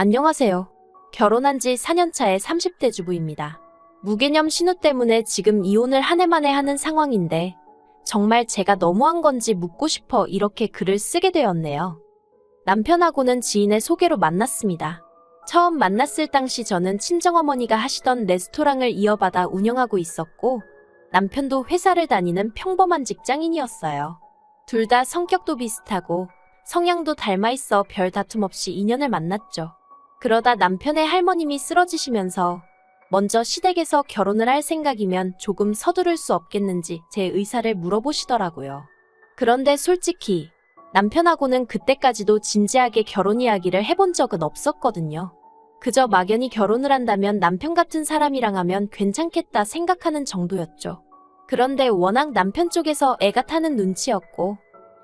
안녕하세요. 결혼한 지 4년 차의 30대 주부입니다. 무개념 신우 때문에 지금 이혼을 한 해 만에 하는 상황인데 정말 제가 너무한 건지 묻고 싶어 이렇게 글을 쓰게 되었네요. 남편하고는 지인의 소개로 만났습니다. 처음 만났을 당시 저는 친정어머니가 하시던 레스토랑을 이어받아 운영하고 있었고 남편도 회사를 다니는 평범한 직장인이었어요. 둘 다 성격도 비슷하고 성향도 닮아 있어 별 다툼 없이 인연을 만났죠. 그러다 남편의 할머님이 쓰러지시면서 먼저 시댁에서 결혼을 할 생각이면 조금 서두를 수 없겠는지 제 의사를 물어보시더라고요. 그런데 솔직히 남편하고는 그때까지도 진지하게 결혼 이야기를 해본 적은 없었거든요. 그저 막연히 결혼을 한다면 남편 같은 사람이랑 하면 괜찮겠다 생각하는 정도였죠. 그런데 워낙 남편 쪽에서 애가 타는 눈치였고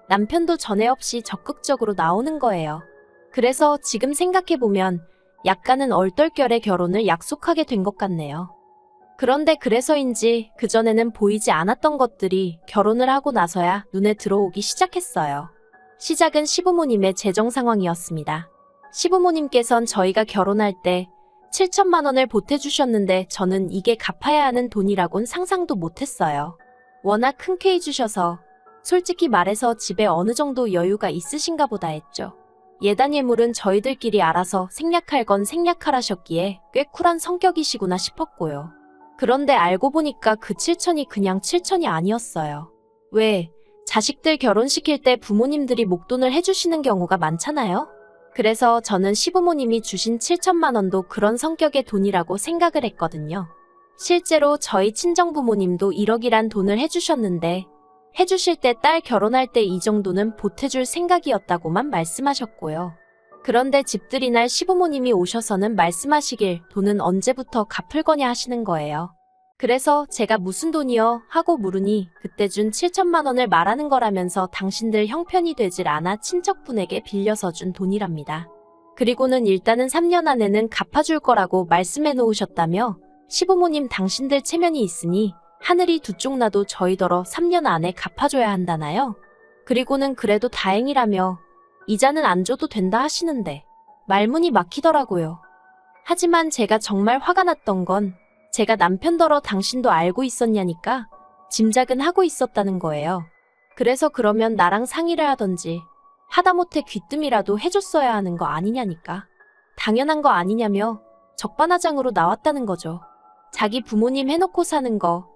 남편도 전에 없이 적극적으로 나오는 거예요. 그래서 지금 생각해보면 약간은 얼떨결에 결혼을 약속하게 된 것 같네요. 그런데 그래서인지 그전에는 보이지 않았던 것들이 결혼을 하고 나서야 눈에 들어오기 시작했어요. 시작은 시부모님의 재정 상황이었습니다. 시부모님께선 저희가 결혼할 때 7천만 원을 보태주셨는데 저는 이게 갚아야 하는 돈이라곤 상상도 못했어요. 워낙 흔쾌히 주셔서 솔직히 말해서 집에 어느 정도 여유가 있으신가 보다 했죠. 예단 예물은 저희들끼리 알아서 생략할 건 생략하라셨기에 꽤 쿨한 성격이시구나 싶었고요. 그런데 알고 보니까 그 7천이 그냥 7천이 아니었어요. 왜? 자식들 결혼시킬 때 부모님들이 목돈을 해주시는 경우가 많잖아요? 그래서 저는 시부모님이 주신 7천만 원도 그런 성격의 돈이라고 생각을 했거든요. 실제로 저희 친정부모님도 1억이란 돈을 해주셨는데 해주실 때 딸 결혼할 때 이 정도는 보태줄 생각이었다고만 말씀하셨고요. 그런데 집들이 날 시부모님이 오셔서는 말씀하시길 돈은 언제부터 갚을 거냐 하시는 거예요. 그래서 제가 무슨 돈이요? 하고 물으니 그때 준 7천만 원을 말하는 거라면서 당신들 형편이 되질 않아 친척분에게 빌려서 준 돈이랍니다. 그리고는 일단은 3년 안에는 갚아줄 거라고 말씀해 놓으셨다며 시부모님 당신들 체면이 있으니 하늘이 두 쪽 나도 저희더러 3년 안에 갚아줘야 한다나요? 그리고는 그래도 다행이라며 이자는 안 줘도 된다 하시는데 말문이 막히더라고요. 하지만 제가 정말 화가 났던 건 제가 남편더러 당신도 알고 있었냐니까 짐작은 하고 있었다는 거예요. 그래서 그러면 나랑 상의를 하던지 하다못해 귀뜸이라도 해줬어야 하는 거 아니냐니까. 당연한 거 아니냐며 적반하장으로 나왔다는 거죠. 자기 부모님 해놓고 사는 거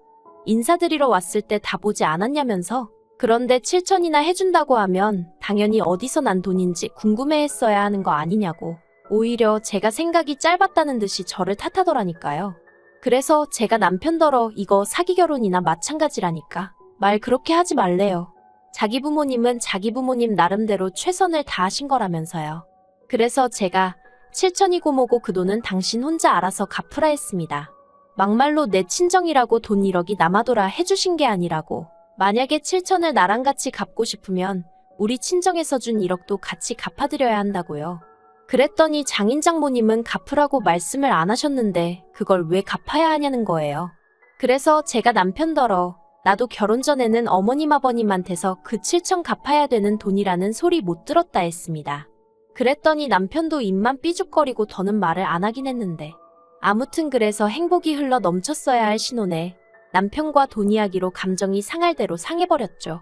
인사드리러 왔을 때 다 보지 않았냐면서. 그런데 7천이나 해준다고 하면 당연히 어디서 난 돈인지 궁금해했어야 하는 거 아니냐고. 오히려 제가 생각이 짧았다는 듯이 저를 탓하더라니까요. 그래서 제가 남편더러 이거 사기 결혼이나 마찬가지라니까. 말 그렇게 하지 말래요. 자기 부모님은 자기 부모님 나름대로 최선을 다하신 거라면서요. 그래서 제가 7천이고 뭐고 그 돈은 당신 혼자 알아서 갚으라 했습니다. 막말로 내 친정이라고 돈 1억이 남아돌아 해주신 게 아니라고. 만약에 7천을 나랑 같이 갚고 싶으면 우리 친정에서 준 1억도 같이 갚아드려야 한다고요. 그랬더니 장인장모님은 갚으라고 말씀을 안 하셨는데 그걸 왜 갚아야 하냐는 거예요. 그래서 제가 남편더러 나도 결혼 전에는 어머님 아버님한테서 그 7천 갚아야 되는 돈이라는 소리 못 들었다 했습니다. 그랬더니 남편도 입만 삐죽거리고 더는 말을 안 하긴 했는데 아무튼 그래서 행복이 흘러 넘쳤어야 할 신혼에 남편과 돈 이야기로 감정이 상할 대로 상해버렸죠.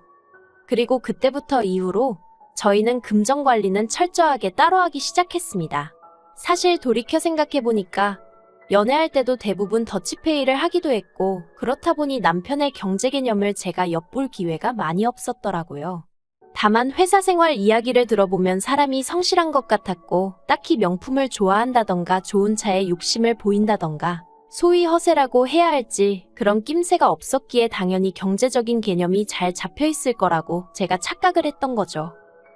그리고 그때부터 이후로 저희는 금전 관리는 철저하게 따로 하기 시작했습니다. 사실 돌이켜 생각해보니까 연애할 때도 대부분 더치페이를 하기도 했고 그렇다 보니 남편의 경제 개념을 제가 엿볼 기회가 많이 없었더라고요. 다만 회사 생활 이야기를 들어보면 사람이 성실한 것 같았고 딱히 명품을 좋아한다던가 좋은 차에 욕심을 보인다던가 소위 허세라고 해야 할지 그런 낌새가 없었기에 당연히 경제적인 개념이 잘 잡혀있을 거라고 제가 착각을 했던 거죠.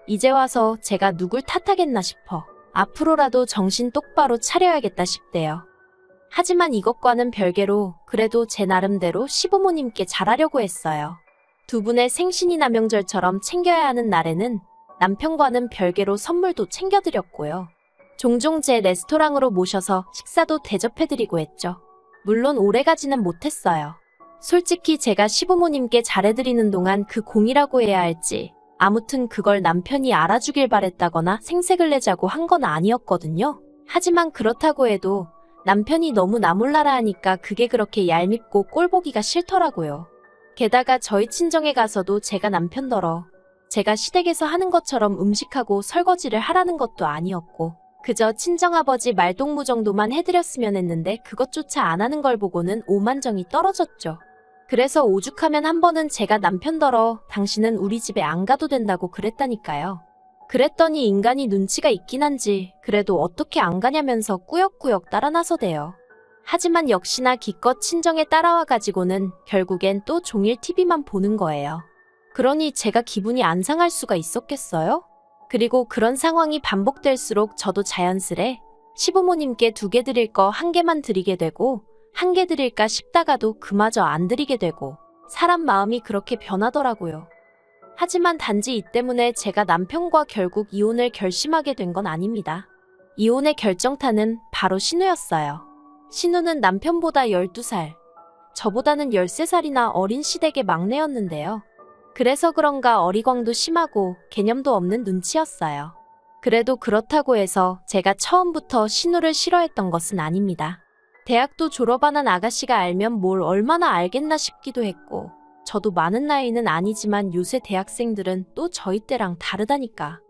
이제 와서 제가 누굴 탓하겠나 싶어 앞으로라도 정신 똑바로 차려야겠다 싶대요. 하지만 이것과는 별개로 그래도 제 나름대로 시부모님께 잘하려고 했어요. 두 분의 생신이나 명절처럼 챙겨야 하는 날에는 남편과는 별개로 선물도 챙겨드렸고요. 종종 제 레스토랑으로 모셔서 식사도 대접해드리고 했죠. 물론 오래가지는 못했어요. 솔직히 제가 시부모님께 잘해드리는 동안 그 공이라고 해야 할지 아무튼 그걸 남편이 알아주길 바랬다거나 생색을 내자고 한 건 아니었거든요. 하지만 그렇다고 해도 남편이 너무 나 몰라라 하니까 그게 그렇게 얄밉고 꼴보기가 싫더라고요. 게다가 저희 친정에 가서도 제가 남편더러 제가 시댁에서 하는 것처럼 음식하고 설거지를 하라는 것도 아니었고 그저 친정아버지 말동무 정도만 해드렸으면 했는데 그것조차 안 하는 걸 보고는 오만정이 떨어졌죠. 그래서 오죽하면 한 번은 제가 남편더러 당신은 우리 집에 안 가도 된다고 그랬다니까요. 그랬더니 인간이 눈치가 있긴 한지 그래도 어떻게 안 가냐면서 꾸역꾸역 따라 나서대요. 하지만 역시나 기껏 친정에 따라와 가지고는 결국엔 또 종일 TV만 보는 거예요. 그러니 제가 기분이 안 상할 수가 있었겠어요? 그리고 그런 상황이 반복될수록 저도 자연스레 시부모님께 2개 드릴 거 1개만 드리게 되고 1개 드릴까 싶다가도 그마저 안 드리게 되고 사람 마음이 그렇게 변하더라고요. 하지만 단지 이 때문에 제가 남편과 결국 이혼을 결심하게 된 건 아닙니다. 이혼의 결정타는 바로 신우였어요. 신우는 남편보다 12살, 저보다는 13살이나 어린 시댁의 막내였는데요. 그래서 그런가 어리광도 심하고 개념도 없는 눈치였어요. 그래도 그렇다고 해서 제가 처음부터 신우를 싫어했던 것은 아닙니다. 대학도 졸업 안 한 아가씨가 알면 뭘 얼마나 알겠나 싶기도 했고 저도 많은 나이는 아니지만 요새 대학생들은 또 저희 때랑 다르다니까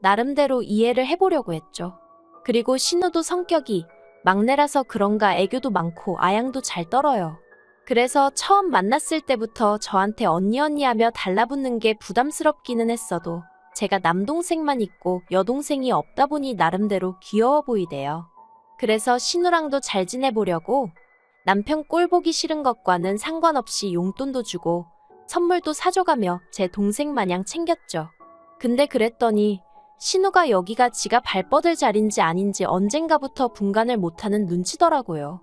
나름대로 이해를 해보려고 했죠. 그리고 신우도 성격이 막내라서 그런가 애교도 많고 아양도 잘 떨어요. 그래서 처음 만났을 때부터 저한테 언니 하며 달라붙는 게 부담스럽기는 했어도 제가 남동생만 있고 여동생이 없다 보니 나름대로 귀여워 보이대요. 그래서 신우랑도 잘 지내보려고 남편 꼴 보기 싫은 것과는 상관없이 용돈도 주고 선물도 사줘가며 제 동생 마냥 챙겼죠. 근데 그랬더니 신우가 여기가 지가 발 뻗을 자리인지 아닌지 언젠가부터 분간을 못하는 눈치더라고요.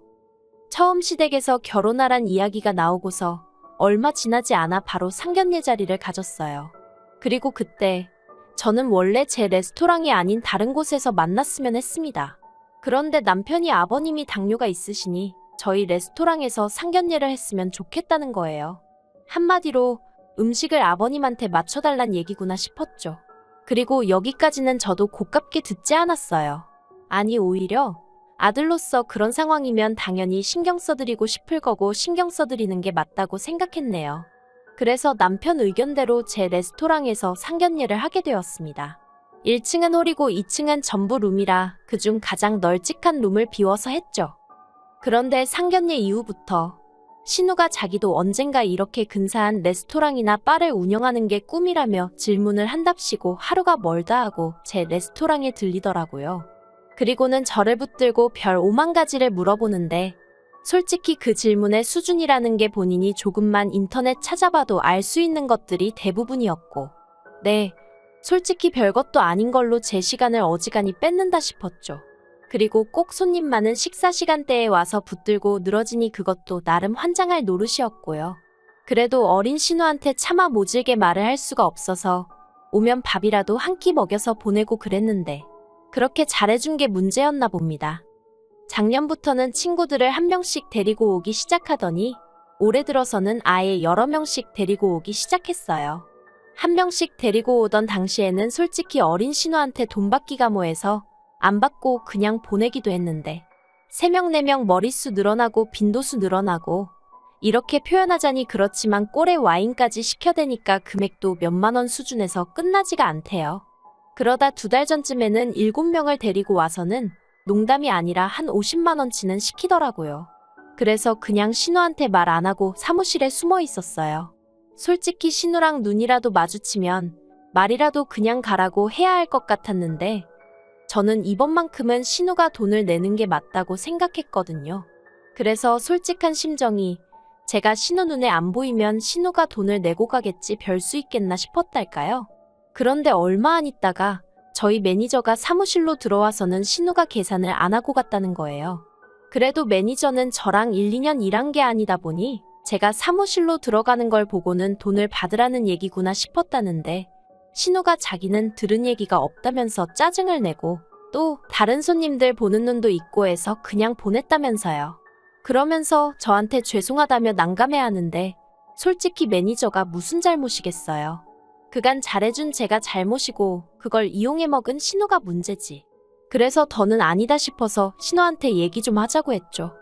처음 시댁에서 결혼하란 이야기가 나오고서 얼마 지나지 않아 바로 상견례 자리를 가졌어요. 그리고 그때 저는 원래 제 레스토랑이 아닌 다른 곳에서 만났으면 했습니다. 그런데 남편이 아버님이 당뇨가 있으시니 저희 레스토랑에서 상견례를 했으면 좋겠다는 거예요. 한마디로 음식을 아버님한테 맞춰달란 얘기구나 싶었죠. 그리고 여기까지는 저도 고깝게 듣지 않았어요. 아니 오히려 아들로서 그런 상황이면 당연히 신경 써드리고 싶을 거고 신경 써드리는 게 맞다고 생각했네요. 그래서 남편 의견대로 제 레스토랑에서 상견례를 하게 되었습니다. 1층은 홀이고 2층은 전부 룸이라 그중 가장 널찍한 룸을 비워서 했죠. 그런데 상견례 이후부터 신우가 자기도 언젠가 이렇게 근사한 레스토랑이나 바를 운영하는 게 꿈이라며 질문을 한답시고 하루가 멀다 하고 제 레스토랑에 들리더라고요. 그리고는 저를 붙들고 별 5만 가지를 물어보는데 솔직히 그 질문의 수준이라는 게 본인이 조금만 인터넷 찾아봐도 알 수 있는 것들이 대부분이었고 네, 솔직히 별것도 아닌 걸로 제 시간을 어지간히 뺏는다 싶었죠. 그리고 꼭 손님 많은 식사 시간대에 와서 붙들고 늘어지니 그것도 나름 환장할 노릇이었고요. 그래도 어린 신우한테 차마 모질게 말을 할 수가 없어서 오면 밥이라도 한 끼 먹여서 보내고 그랬는데 그렇게 잘해준 게 문제였나 봅니다. 작년부터는 친구들을 한 명씩 데리고 오기 시작하더니 올해 들어서는 아예 여러 명씩 데리고 오기 시작했어요. 한 명씩 데리고 오던 당시에는 솔직히 어린 신우한테 돈 받기가 뭐해서 안 받고 그냥 보내기도 했는데 3명 4명 머릿수 늘어나고 빈도수 늘어나고 이렇게 표현하자니 그렇지만 꼴에 와인까지 시켜대니까 금액도 몇만 원 수준에서 끝나지가 않대요. 그러다 2달 전쯤에는 7명을 데리고 와서는 농담이 아니라 한 50만 원치는 시키더라고요. 그래서 그냥 신우한테 말 안 하고 사무실에 숨어 있었어요. 솔직히 신우랑 눈이라도 마주치면 말이라도 그냥 가라고 해야 할 것 같았는데 저는 이번만큼은 신우가 돈을 내는 게 맞다고 생각했거든요. 그래서 솔직한 심정이 제가 신우 눈에 안 보이면 신우가 돈을 내고 가겠지 별 수 있겠나 싶었달까요? 그런데 얼마 안 있다가 저희 매니저가 사무실로 들어와서는 신우가 계산을 안 하고 갔다는 거예요. 그래도 매니저는 저랑 1, 2년 일한 게 아니다 보니 제가 사무실로 들어가는 걸 보고는 돈을 받으라는 얘기구나 싶었다는데 신우가 자기는 들은 얘기가 없다면서 짜증을 내고 또 다른 손님들 보는 눈도 있고 해서 그냥 보냈다면서요. 그러면서 저한테 죄송하다며 난감해하는데 솔직히 매니저가 무슨 잘못이겠어요. 그간 잘해준 제가 잘못이고 그걸 이용해 먹은 신우가 문제지. 그래서 더는 아니다 싶어서 신우한테 얘기 좀 하자고 했죠.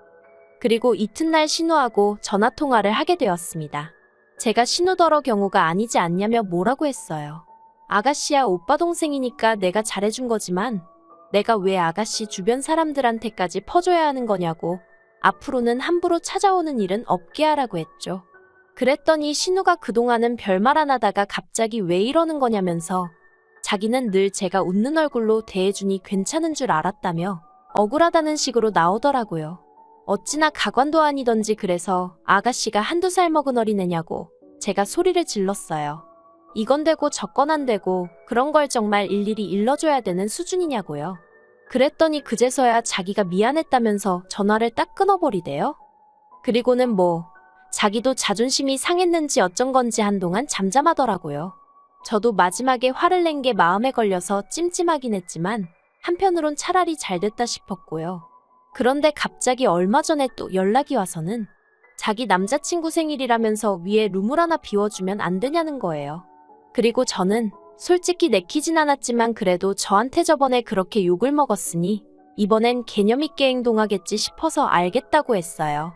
그리고 이튿날 신우하고 전화통화를 하게 되었습니다. 제가 신우더러 경우가 아니지 않냐며 뭐라고 했어요. 아가씨야 오빠 동생이니까 내가 잘해준 거지만 내가 왜 아가씨 주변 사람들한테까지 퍼줘야 하는 거냐고 앞으로는 함부로 찾아오는 일은 없게 하라고 했죠. 그랬더니 신우가 그동안은 별말 안 하다가 갑자기 왜 이러는 거냐면서 자기는 늘 제가 웃는 얼굴로 대해주니 괜찮은 줄 알았다며 억울하다는 식으로 나오더라고요. 어찌나 가관도 아니던지 그래서 아가씨가 한두 살 먹은 어린애냐고 제가 소리를 질렀어요. 이건 되고 저건 안 되고 그런 걸 정말 일일이 일러줘야 되는 수준이냐고요. 그랬더니 그제서야 자기가 미안했다면서 전화를 딱 끊어버리대요. 그리고는 자기도 자존심이 상했는지 어쩐 건지 한동안 잠잠하더라고요. 저도 마지막에 화를 낸 게 마음에 걸려서 찜찜하긴 했지만 한편으론 차라리 잘 됐다 싶었고요. 그런데 갑자기 얼마 전에 또 연락이 와서는 자기 남자친구 생일이라면서 위에 룸을 하나 비워주면 안 되냐는 거예요. 그리고 저는 솔직히 내키진 않았지만 그래도 저한테 저번에 그렇게 욕을 먹었으니 이번엔 개념 있게 행동하겠지 싶어서 알겠다고 했어요.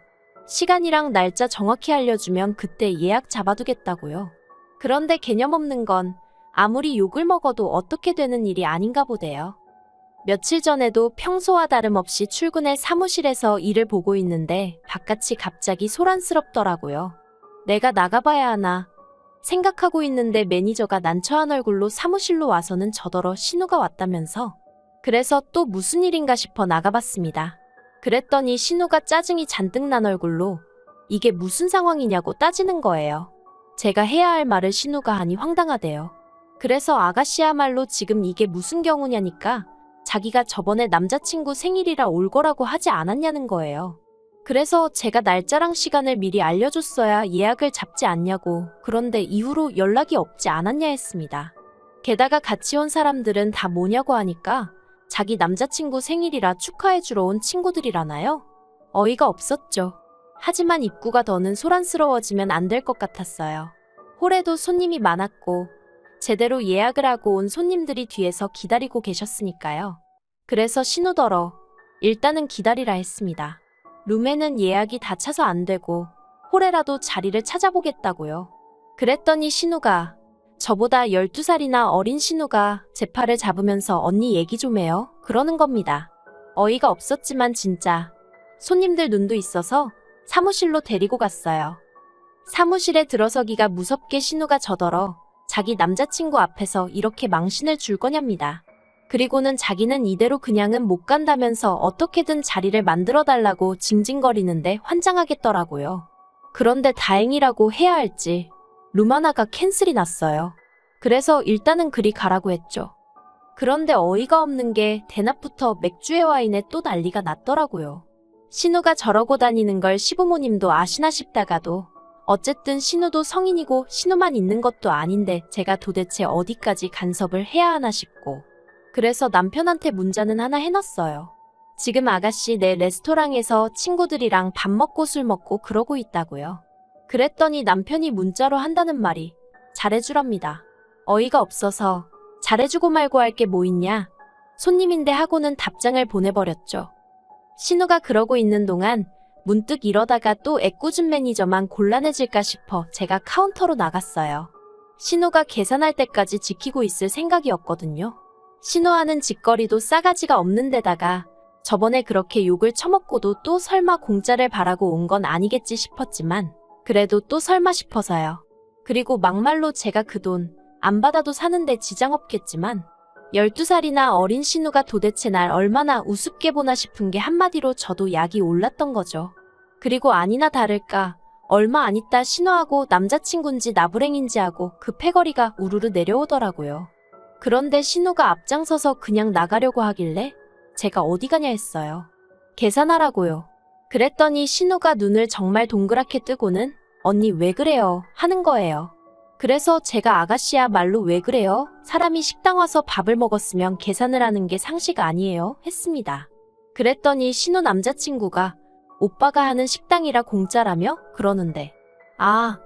시간이랑 날짜 정확히 알려주면 그때 예약 잡아두겠다고요. 그런데 개념 없는 건 아무리 욕을 먹어도 어떻게 되는 일이 아닌가 보대요. 며칠 전에도 평소와 다름없이 출근해 사무실에서 일을 보고 있는데 바깥이 갑자기 소란스럽더라고요. 내가 나가봐야 하나 생각하고 있는데 매니저가 난처한 얼굴로 사무실로 와서는 저더러 신우가 왔다면서 그래서 또 무슨 일인가 싶어 나가봤습니다. 그랬더니 신우가 짜증이 잔뜩 난 얼굴로 이게 무슨 상황이냐고 따지는 거예요. 제가 해야 할 말을 신우가 하니 황당하대요. 그래서 아가씨야말로 지금 이게 무슨 경우냐니까 자기가 저번에 남자친구 생일이라 올 거라고 하지 않았냐는 거예요. 그래서 제가 날짜랑 시간을 미리 알려줬어야 예약을 잡지 않냐고 그런데 이후로 연락이 없지 않았냐 했습니다. 게다가 같이 온 사람들은 다 뭐냐고 하니까 자기 남자친구 생일이라 축하해주러 온 친구들이라나요? 어이가 없었죠. 하지만 입구가 더는 소란스러워지면 안 될 것 같았어요. 홀에도 손님이 많았고 제대로 예약을 하고 온 손님들이 뒤에서 기다리고 계셨으니까요. 그래서 신우더러 일단은 기다리라 했습니다. 룸에는 예약이 다 차서 안 되고 홀에라도 자리를 찾아보겠다고요. 그랬더니 신우가 저보다 12살이나 어린 신우가 제 팔을 잡으면서 언니 얘기 좀 해요. 그러는 겁니다. 어이가 없었지만 진짜 손님들 눈도 있어서 사무실로 데리고 갔어요. 사무실에 들어서기가 무섭게 신우가 저더러 자기 남자친구 앞에서 이렇게 망신을 줄 거냐입니다. 그리고는 자기는 이대로 그냥은 못 간다면서 어떻게든 자리를 만들어달라고 징징거리는데 환장하겠더라고요. 그런데 다행이라고 해야 할지 룸 하나가 캔슬이 났어요. 그래서 일단은 그리 가라고 했죠. 그런데 어이가 없는 게 대낮부터 맥주에 와인에 또 난리가 났더라고요. 신우가 저러고 다니는 걸 시부모님도 아시나 싶다가도 어쨌든 신우도 성인이고 신우만 있는 것도 아닌데 제가 도대체 어디까지 간섭을 해야 하나 싶고 그래서 남편한테 문자는 하나 해놨어요. 지금 아가씨 내 레스토랑에서 친구들이랑 밥 먹고 술 먹고 그러고 있다고요. 그랬더니 남편이 문자로 한다는 말이 잘해주랍니다. 어이가 없어서 잘해주고 말고 할 게 뭐 있냐? 손님인데 하고는 답장을 보내버렸죠. 신우가 그러고 있는 동안 문득 이러다가 또 애꿎은 매니저만 곤란해질까 싶어 제가 카운터로 나갔어요. 신우가 계산할 때까지 지키고 있을 생각이었거든요. 신우하는 짓거리도 싸가지가 없는 데다가 저번에 그렇게 욕을 처먹고도 또 설마 공짜를 바라고 온 건 아니겠지 싶었지만 그래도 또 설마 싶어서요. 그리고 막말로 제가 그 돈 안 받아도 사는데 지장 없겠지만 12살이나 어린 신우가 도대체 날 얼마나 우습게 보나 싶은 게 한마디로 저도 약이 올랐던 거죠. 그리고 아니나 다를까 얼마 안 있다 신우하고 남자친구인지 나부랭인지 하고 그 패거리가 우르르 내려오더라고요. 그런데 신우가 앞장서서 그냥 나가려고 하길래 제가 어디 가냐 했어요. 계산하라고요. 그랬더니 신우가 눈을 정말 동그랗게 뜨고는 언니 왜 그래요? 하는 거예요. 그래서 제가 아가씨야말로 왜 그래요? 사람이 식당 와서 밥을 먹었으면 계산을 하는 게 상식 아니에요? 했습니다. 그랬더니 신우 남자친구가 오빠가 하는 식당이라 공짜라며? 그러는데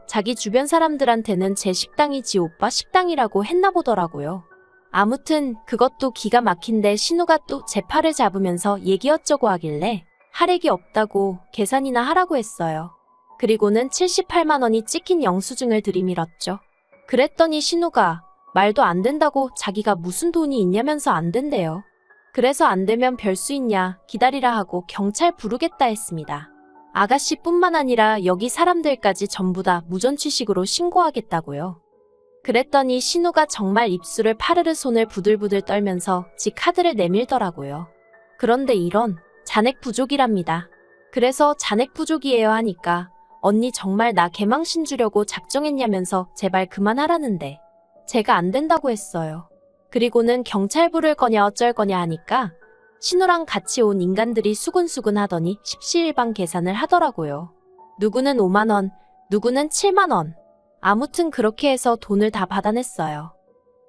자기 주변 사람들한테는 제 식당이지 오빠 식당이라고 했나 보더라고요. 아무튼 그것도 기가 막힌데 신우가 또 제 팔을 잡으면서 얘기 어쩌고 하길래 할액이 없다고 계산이나 하라고 했어요. 그리고는 78만 원이 찍힌 영수증을 들이밀었죠. 그랬더니 신우가 말도 안 된다고 자기가 무슨 돈이 있냐면서 안 된대요. 그래서 안 되면 별 수 있냐 기다리라 하고 경찰 부르겠다 했습니다. 아가씨뿐만 아니라 여기 사람들까지 전부 다 무전취식으로 신고하겠다고요. 그랬더니 신우가 정말 입술을 파르르 손을 부들부들 떨면서 지 카드를 내밀더라고요. 그런데 이런 잔액 부족이랍니다. 그래서 잔액 부족이에요 하니까 언니 정말 나 개망신 주려고 작정했냐면서 제발 그만하라는데 제가 안 된다고 했어요. 그리고는 경찰 부를 거냐 어쩔 거냐 하니까 신우랑 같이 온 인간들이 수근수근 하더니 십시일반 계산을 하더라고요. 누구는 5만 원, 누구는 7만 원. 아무튼 그렇게 해서 돈을 다 받아냈어요.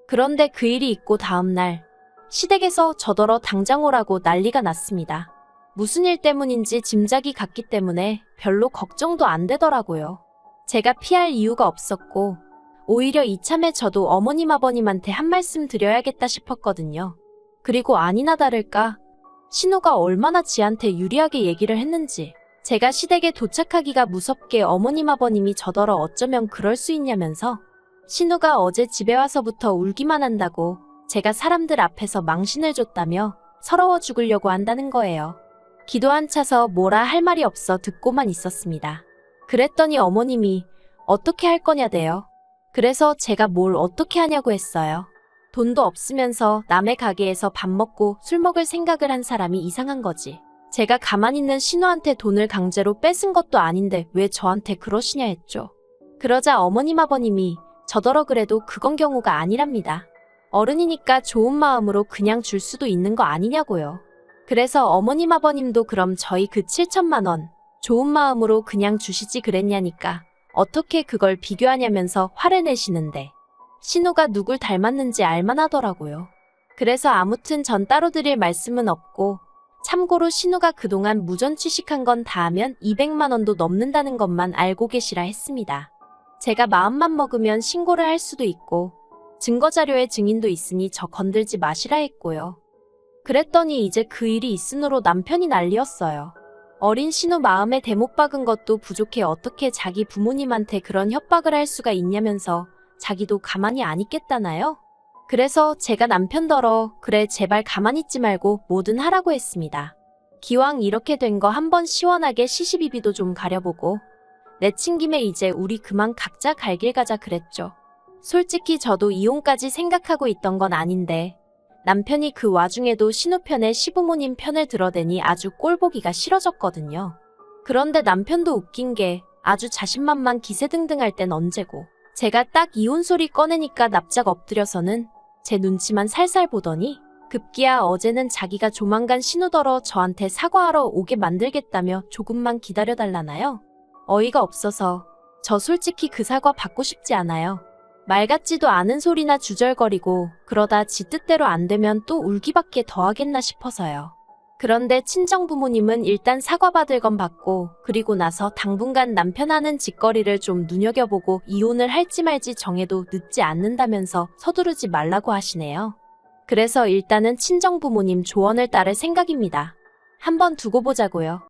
그런데 그 일이 있고 다음날 시댁에서 저더러 당장 오라고 난리가 났습니다. 무슨 일 때문인지 짐작이 갔기 때문에 별로 걱정도 안 되더라고요. 제가 피할 이유가 없었고 오히려 이참에 저도 어머님 아버님한테 한 말씀 드려야겠다 싶었거든요. 그리고 아니나 다를까 신우가 얼마나 지한테 유리하게 얘기를 했는지 제가 시댁에 도착하기가 무섭게 어머님 아버님이 저더러 어쩌면 그럴 수 있냐면서 신우가 어제 집에 와서부터 울기만 한다고 제가 사람들 앞에서 망신을 줬다며 서러워 죽으려고 한다는 거예요. 기도 안 차서 뭐라 할 말이 없어 듣고만 있었습니다. 그랬더니 어머님이 어떻게 할 거냐대요. 그래서 제가 뭘 어떻게 하냐고 했어요. 돈도 없으면서 남의 가게에서 밥 먹고 술 먹을 생각을 한 사람이 이상한 거지. 제가 가만히 있는 신우한테 돈을 강제로 뺏은 것도 아닌데 왜 저한테 그러시냐 했죠. 그러자 어머님 아버님이 저더러 그래도 그건 경우가 아니랍니다. 어른이니까 좋은 마음으로 그냥 줄 수도 있는 거 아니냐고요. 그래서 어머님 아버님도 그럼 저희 그 7천만 원 좋은 마음으로 그냥 주시지 그랬냐니까 어떻게 그걸 비교하냐면서 화를 내시는데 신우가 누굴 닮았는지 알만하더라고요. 그래서 아무튼 전 따로 드릴 말씀은 없고 참고로 신우가 그동안 무전취식한 건 다 하면 200만 원도 넘는다는 것만 알고 계시라 했습니다. 제가 마음만 먹으면 신고를 할 수도 있고 증거자료에 증인도 있으니 저 건들지 마시라 했고요. 그랬더니 이제 그 일이 있으므로 남편이 난리였어요. 어린 신우 마음에 대못 박은 것도 부족해 어떻게 자기 부모님한테 그런 협박을 할 수가 있냐면서 자기도 가만히 안 있겠다나요? 그래서 제가 남편더러 그래 제발 가만히 있지 말고 뭐든 하라고 했습니다. 기왕 이렇게 된 거 한번 시원하게 시시비비도 좀 가려보고 내친 김에 이제 우리 그만 각자 갈 길 가자 그랬죠. 솔직히 저도 이혼까지 생각하고 있던 건 아닌데 남편이 그 와중에도 신우 편에 시부모님 편을 들어대니 아주 꼴보기가 싫어졌거든요. 그런데 남편도 웃긴 게 아주 자신만만 기세등등할 땐 언제고 제가 딱 이혼 소리 꺼내니까 납작 엎드려서는 제 눈치만 살살 보더니 급기야 어제는 자기가 조만간 신우더러 저한테 사과하러 오게 만들겠다며 조금만 기다려달라나요? 어이가 없어서 저 솔직히 그 사과 받고 싶지 않아요. 말 같지도 않은 소리나 주절거리고 그러다 지 뜻대로 안 되면 또 울기밖에 더 하겠나 싶어서요. 그런데 친정부모님은 일단 사과받을 건 받고 그리고 나서 당분간 남편 하는 짓거리를 좀 눈여겨보고 이혼을 할지 말지 정해도 늦지 않는다면서 서두르지 말라고 하시네요. 그래서 일단은 친정부모님 조언을 따를 생각입니다. 한번 두고 보자고요.